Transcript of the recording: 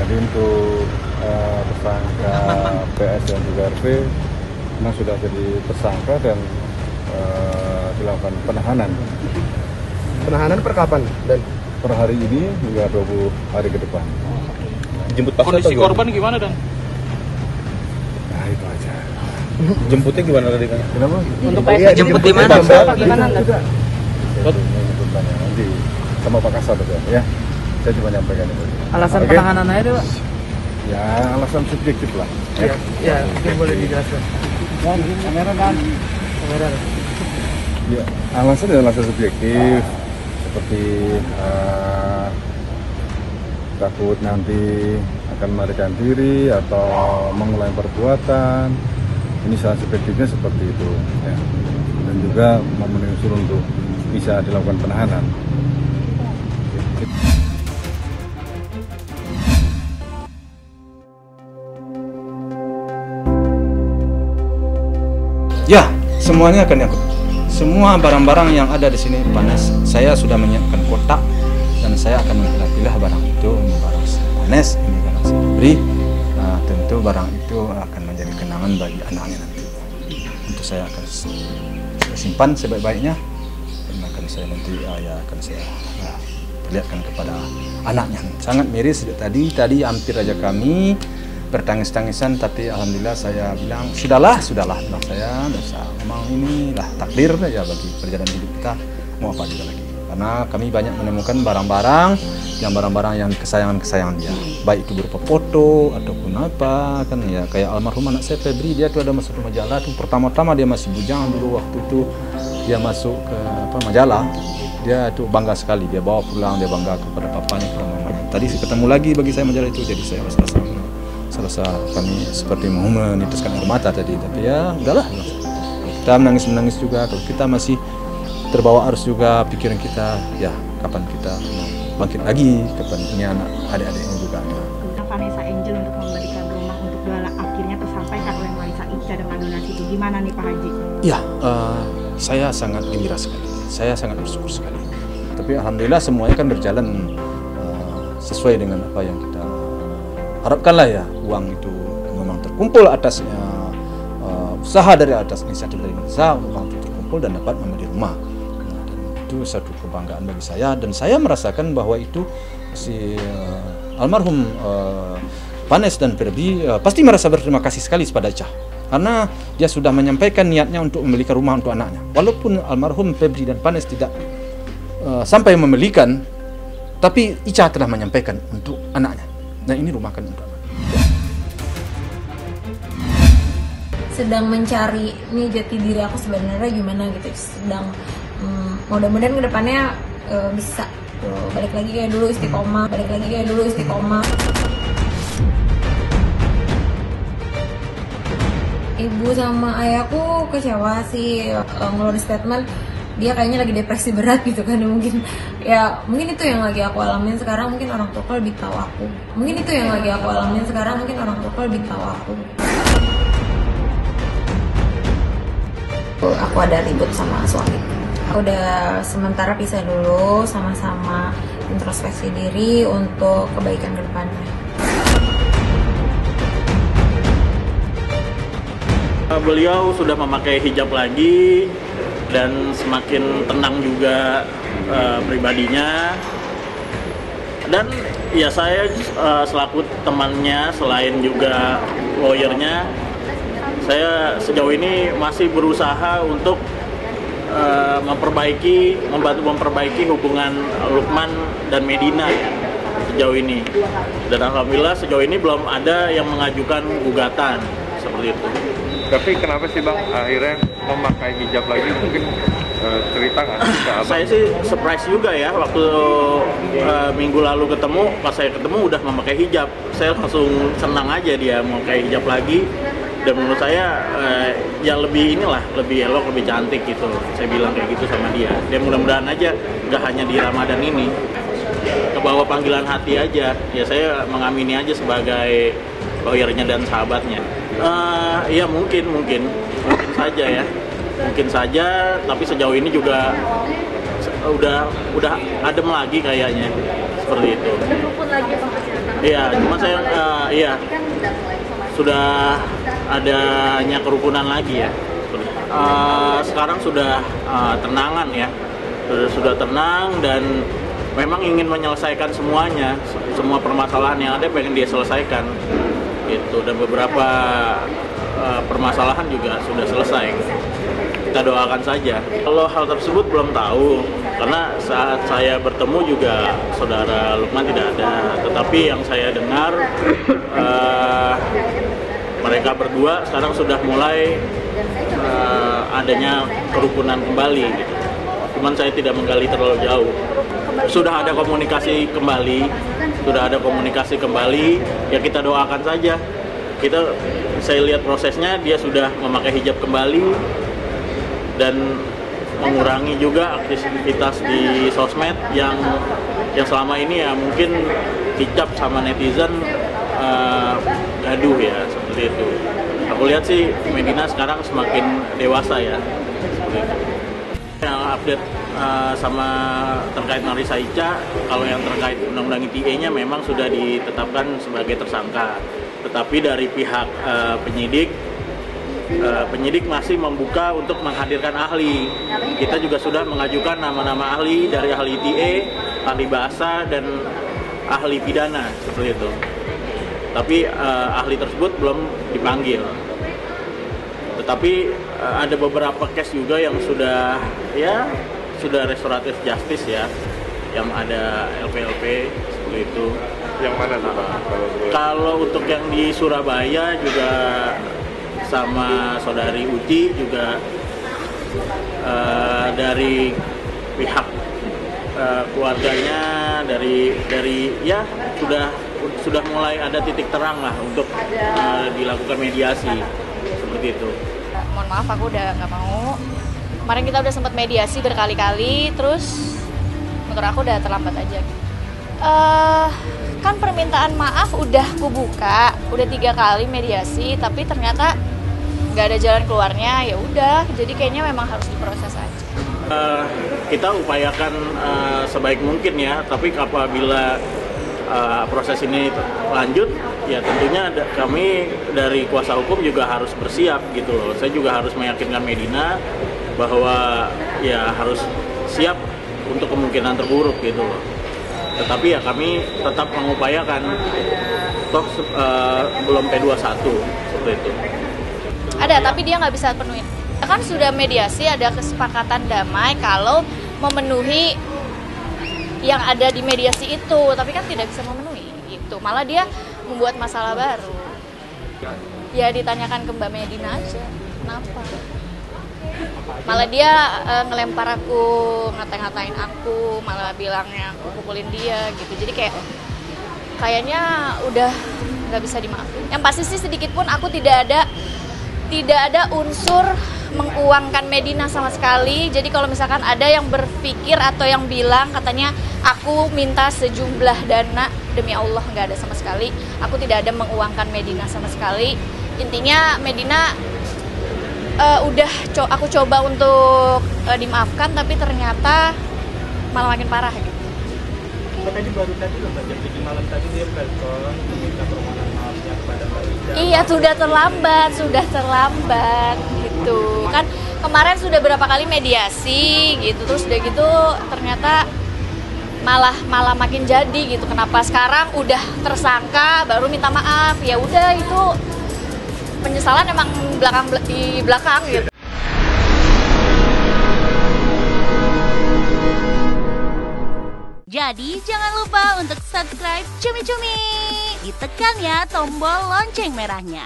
Jadi untuk tersangka PS dan juga RP memang sudah jadi tersangka dan dilakukan penahanan. Penahanan per kapan? Dan per hari ini hingga 20 hari ke depan. Jemput paksa Kondisi atau gimana? korban gimana, Dan? Nah itu aja. Jemputnya gimana tadi kan? Kenapa? Untuk Iya, jemput di jemput mana? di mana? Gimana, Dan? Nanti sama Pak Kasat ya. Saya cuma nyampaikan itu. Alasan Oke? penahanan aja, Pak. Ya alasan subjektif lah. ya mungkin boleh dijelaskan. Kamera, Dan. Kamera. Ya, alasan adalah alasan subjektif seperti takut nanti akan melarikan diri atau mengulangi perbuatan. Ini salah subjektifnya seperti itu ya. Dan juga memenuhi unsur untuk bisa dilakukan penahanan. Ya, semuanya akan diangkut. Semua barang-barang yang ada di sini panas. Saya sudah menyiapkan kotak dan saya akan memilah-pilah barang itu. Ini barang panas, ini barang Febri. Nah, tentu barang itu akan menjadi kenangan bagi anaknya nanti. Untuk saya akan simpan sebaik-baiknya dan akan saya nanti akan saya perlihatkan kepada anaknya. Sangat miris tadi hampir aja kami bertangis-tangisan, tapi alhamdulillah saya bilang sudahlah bilang saya memang inilah takdir ya bagi perjalanan hidup kita, mau apa juga lagi, karena kami banyak menemukan barang-barang yang kesayangan dia, baik itu berupa foto ataupun apa kan ya, kayak almarhum anak saya Febri, dia tuh ada masuk ke majalah tuh, pertama-tama dia masih bujang dulu, waktu itu dia masuk ke majalah, dia tuh bangga sekali, dia bawa pulang, dia bangga kepada papanya, kepada mamanya. Tadi ketemu lagi bagi saya majalah itu, jadi saya rasa kami seperti mau menitiskan air mata tadi, tapi ya udahlah, kita menangis juga, kalau kita masih terbawa arus juga pikiran kita, ya kapan kita bangkit lagi, kapan ini anak adik-adiknya juga ada. Vanessa Angel untuk memberikan rumah untuk dua anak akhirnya tersampaikan oleh Marisa Ica dengan donasi itu, gimana nih Pak Haji? Ya, saya sangat gembira sekali, saya sangat bersyukur sekali, tapi alhamdulillah semuanya kan berjalan sesuai dengan apa yang kita harapkanlah ya. Uang itu memang terkumpul atas usaha dari atas inisiatif dari Marisa, uang itu terkumpul dan dapat membeli rumah. Nah, dan itu satu kebanggaan bagi saya, dan saya merasakan bahwa itu si almarhum Vanes dan Febri pasti merasa berterima kasih sekali kepada Ica, karena dia sudah menyampaikan niatnya untuk membelikan rumah untuk anaknya. Walaupun almarhum Febri dan Vanes tidak sampai membelikan, tapi Ica telah menyampaikan untuk anaknya. Nah, ini rumah kan untuk anak. Sedang mencari nih jati diri aku sebenarnya gimana gitu, sedang mudah-mudahan kedepannya bisa balik lagi kayak dulu istiqomah, Ibu sama ayahku kecewa sih, ngeluarin statement dia kayaknya lagi depresi berat gitu kan, mungkin itu yang lagi aku alamin sekarang, mungkin orang tua lebih tahu aku, aku ada ribut sama suami, aku udah sementara pisah dulu, sama-sama introspeksi diri untuk kebaikan kedepannya. Beliau sudah memakai hijab lagi dan semakin tenang juga pribadinya, dan ya saya selaku temannya selain juga lawyernya, saya sejauh ini masih berusaha untuk membantu memperbaiki hubungan Lukman dan Medina ya, sejauh ini, dan alhamdulillah sejauh ini belum ada yang mengajukan gugatan seperti itu. Tapi kenapa sih Bang akhirnya memakai hijab lagi? Mungkin cerita nggak sih ke Abang? Saya sih surprise juga ya, waktu minggu lalu pas saya ketemu udah memakai hijab. Saya langsung senang aja dia memakai hijab lagi. Dan menurut saya ya lebih elok, lebih cantik gitu. Saya bilang kayak gitu sama dia. Dan mudah-mudahan aja nggak hanya di Ramadan ini, kebawa panggilan hati aja. Ya saya mengamini aja sebagai lawyernya dan sahabatnya. Ya mungkin saja, tapi sejauh ini juga udah adem lagi kayaknya, seperti itu. Iya, cuma saya sudah adanya kerukunan lagi ya. Sekarang sudah tenangan ya, sudah tenang dan memang ingin menyelesaikan semuanya, semua permasalahan yang ada pengen dia selesaikan gitu, dan beberapa permasalahan juga sudah selesai. Kita doakan saja. Kalau hal tersebut belum tahu, karena saat saya bertemu juga saudara Lukman tidak ada. Tetapi yang saya dengar mereka berdua sekarang sudah mulai adanya kerukunan kembali gitu. Cuman saya tidak menggali terlalu jauh. Sudah ada komunikasi kembali, ya kita doakan saja. Saya lihat prosesnya, dia sudah memakai hijab kembali dan mengurangi juga aktivitas di sosmed yang selama ini ya mungkin hijab sama netizen gaduh ya, seperti itu. Aku lihat sih Medina sekarang semakin dewasa ya, seperti itu. Yang update sama terkait Marisa Ica, kalau yang terkait undang-undang ITE-nya memang sudah ditetapkan sebagai tersangka. Tetapi dari pihak penyidik masih membuka untuk menghadirkan ahli. Kita juga sudah mengajukan nama-nama ahli dari ahli ITE, ahli bahasa, dan ahli pidana, seperti itu. Tapi ahli tersebut belum dipanggil. Tetapi ada beberapa case juga yang sudah restoratif justice ya, yang ada LP seperti itu. Yang mana tuh Pak? Kalau untuk yang di Surabaya juga sama saudari Uci juga dari pihak keluarganya dari ya sudah mulai ada titik terang lah untuk dilakukan mediasi seperti itu. Mohon maaf, aku udah nggak mau. Kemarin kita udah sempat mediasi berkali-kali, terus menurut aku udah terlambat aja. Kan permintaan maaf udah kubuka, udah 3 kali mediasi, tapi ternyata nggak ada jalan keluarnya. Ya udah, jadi kayaknya memang harus diproses aja. Kita upayakan sebaik mungkin ya, tapi apabila proses ini lanjut, ya tentunya kami dari kuasa hukum juga harus bersiap gitu loh. Saya juga harus meyakinkan Medina bahwa ya harus siap untuk kemungkinan terburuk gitu loh. Tetapi ya kami tetap mengupayakan, toh belum P21 seperti itu. Ada, tapi dia nggak bisa penuhin. Kan sudah mediasi, ada kesepakatan damai kalau memenuhi yang ada di mediasi itu, tapi kan tidak bisa memenuhi itu. Malah dia membuat masalah baru. Ya ditanyakan ke Mbak Medina aja, kenapa? Malah dia ngelempar aku, ngatain aku, malah bilangnya aku pukulin dia gitu. Jadi kayaknya udah nggak bisa dimaafin. Yang pasti sih sedikit pun aku tidak ada unsur menguangkan Medina sama sekali. Jadi kalau misalkan ada yang berpikir atau yang bilang katanya aku minta sejumlah dana, demi Allah nggak ada sama sekali. Aku tidak ada menguangkan Medina sama sekali. Intinya Medina aku coba untuk dimaafkan, tapi ternyata malah makin parah gitu. Tadi baru tadi loh Mbak, jam 7 malam tadi dia telepon meminta permohonan maafnya kepada Mbak Ida. Iya, sudah terlambat gitu. Kan kemarin sudah berapa kali mediasi gitu, terus udah gitu ternyata malah makin jadi gitu. Kenapa sekarang udah tersangka baru minta maaf? Ya udah, itu penyesalan emang di belakang gitu. Jadi jangan lupa untuk subscribe Cumi Cumi. Ditekan ya tombol lonceng merahnya.